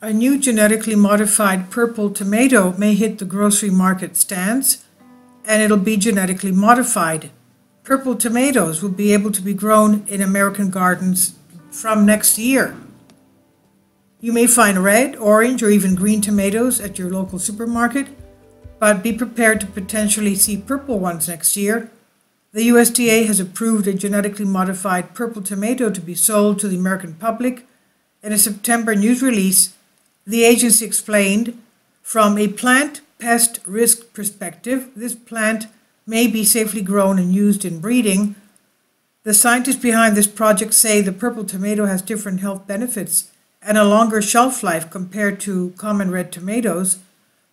A new genetically modified purple tomato may hit the grocery market stands, and it'll be genetically modified. Purple tomatoes will be able to be grown in American gardens from next year. You may find red, orange, or even green tomatoes at your local supermarket, but be prepared to potentially see purple ones next year. The USDA has approved a genetically modified purple tomato to be sold to the American public. In a September news release, the agency explained, from a plant pest risk perspective, this plant may be safely grown and used in breeding. The scientists behind this project say the purple tomato has different health benefits and a longer shelf life compared to common red tomatoes.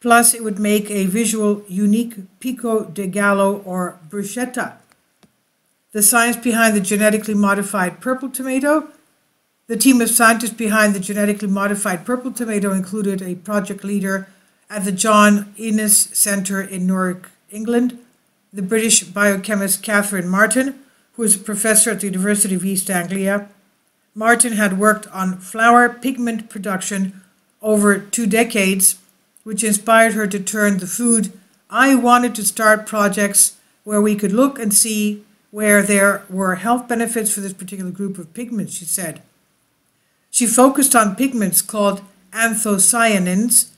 Plus, it would make a visual unique pico de gallo or bruschetta. The science behind the genetically modified purple tomato. The team of scientists behind the genetically modified purple tomato included a project leader at the John Innes Centre in Newark, England, the British biochemist Catherine Martin, who is a professor at the University of East Anglia. Martin had worked on flower pigment production over 2 decades, which inspired her to turn to food. I wanted to start projects where we could look and see where there were health benefits for this particular group of pigments, she said. She focused on pigments called anthocyanins,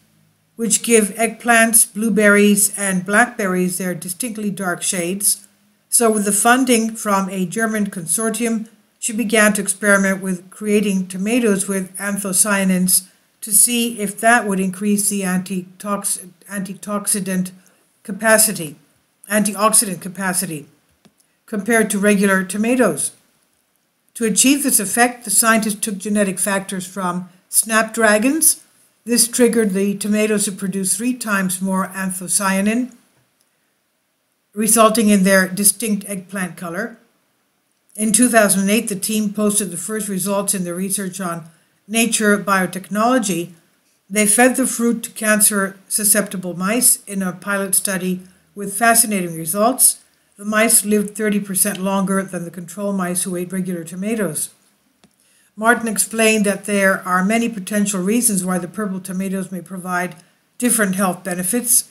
which give eggplants, blueberries, and blackberries their distinctly dark shades. So with the funding from a German consortium, she began to experiment with creating tomatoes with anthocyanins to see if that would increase the antioxidant capacity compared to regular tomatoes. To achieve this effect, the scientists took genetic factors from snapdragons. This triggered the tomatoes to produce 3 times more anthocyanin, resulting in their distinct eggplant color. In 2008, the team posted the first results in their research on Nature Biotechnology. They fed the fruit to cancer-susceptible mice in a pilot study with fascinating results. The mice lived 30% longer than the control mice who ate regular tomatoes. Martin explained that there are many potential reasons why the purple tomatoes may provide different health benefits.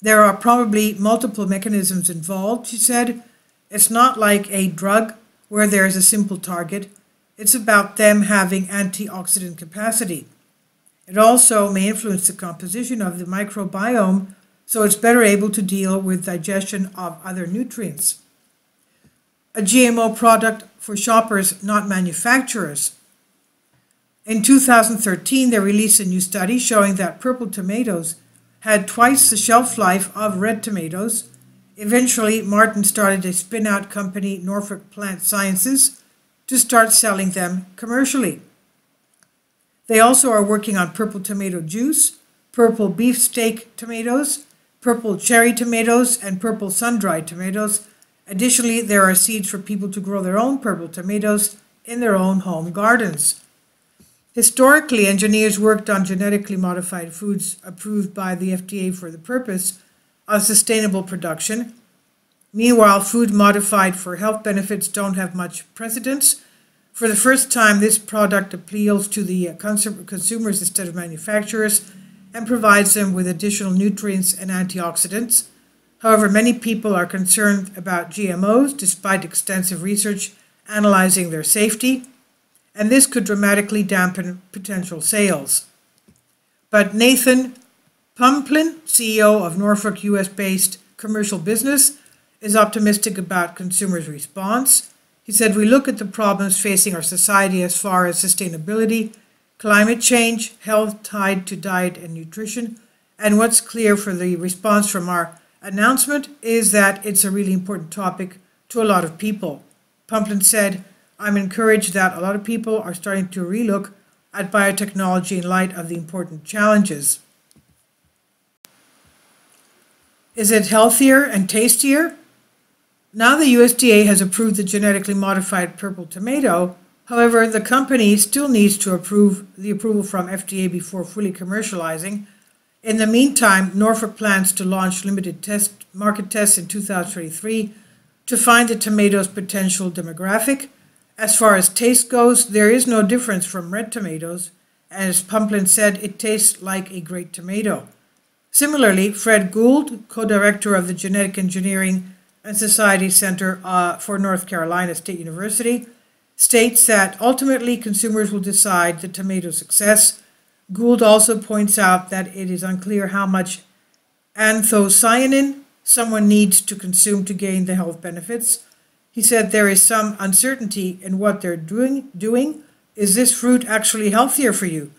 There are probably multiple mechanisms involved, she said. It's not like a drug where there is a simple target. It's about them having antioxidant capacity. It also may influence the composition of the microbiome, so it's better able to deal with digestion of other nutrients. A GMO product for shoppers, not manufacturers. In 2013, they released a new study showing that purple tomatoes had twice the shelf life of red tomatoes. Eventually, Martin started a spin-out company, Norfolk Plant Sciences, to start selling them commercially. They also are working on purple tomato juice, purple beefsteak tomatoes, purple cherry tomatoes, and purple sun-dried tomatoes. Additionally, there are seeds for people to grow their own purple tomatoes in their own home gardens. Historically, engineers worked on genetically modified foods approved by the FDA for the purpose of sustainable production. Meanwhile, food modified for health benefits don't have much precedence. For the first time, this product appeals to the consumers instead of manufacturers and provides them with additional nutrients and antioxidants. However, many people are concerned about GMOs despite extensive research analyzing their safety, and this could dramatically dampen potential sales. But Nathan Pumplin, CEO of Norfolk US-based commercial business, is optimistic about consumers' response. He said, "We look at the problems facing our society as far as sustainability, climate change, health tied to diet and nutrition, and what's clear for the response from our announcement is that it's a really important topic to a lot of people." Pumplin said, "I'm encouraged that a lot of people are starting to relook at biotechnology in light of the important challenges." Is it healthier and tastier? Now the USDA has approved the genetically modified purple tomato. However, the company still needs to approve the approval from FDA before fully commercializing. In the meantime, Norfolk plans to launch limited market tests in 2023 to find the tomato's potential demographic. As far as taste goes, there is no difference from red tomatoes, As Pumplin said, it tastes like a great tomato. Similarly, Fred Gould, co-director of the Genetic Engineering and Society Center for North Carolina State University, states that ultimately consumers will decide the tomato's success. Gould also points out that it is unclear how much anthocyanin someone needs to consume to gain the health benefits. He said there is some uncertainty in what they're doing. Is this fruit actually healthier for you?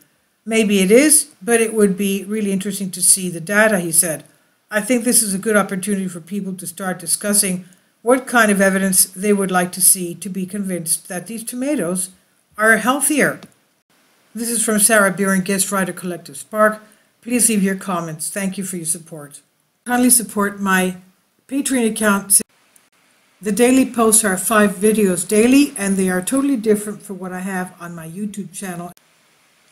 Maybe it is, but it would be really interesting to see the data, he said. I think this is a good opportunity for people to start discussing what kind of evidence they would like to see to be convinced that these tomatoes are healthier. This is from Sarah Buren, guest writer, Collective Spark. Please leave your comments. Thank you for your support. Kindly support my Patreon account. The daily posts are 5 videos daily, and they are totally different from what I have on my YouTube channel.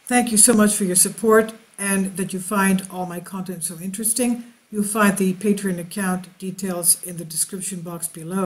Thank you so much for your support and that you find all my content so interesting. You'll find the Patreon account details in the description box below.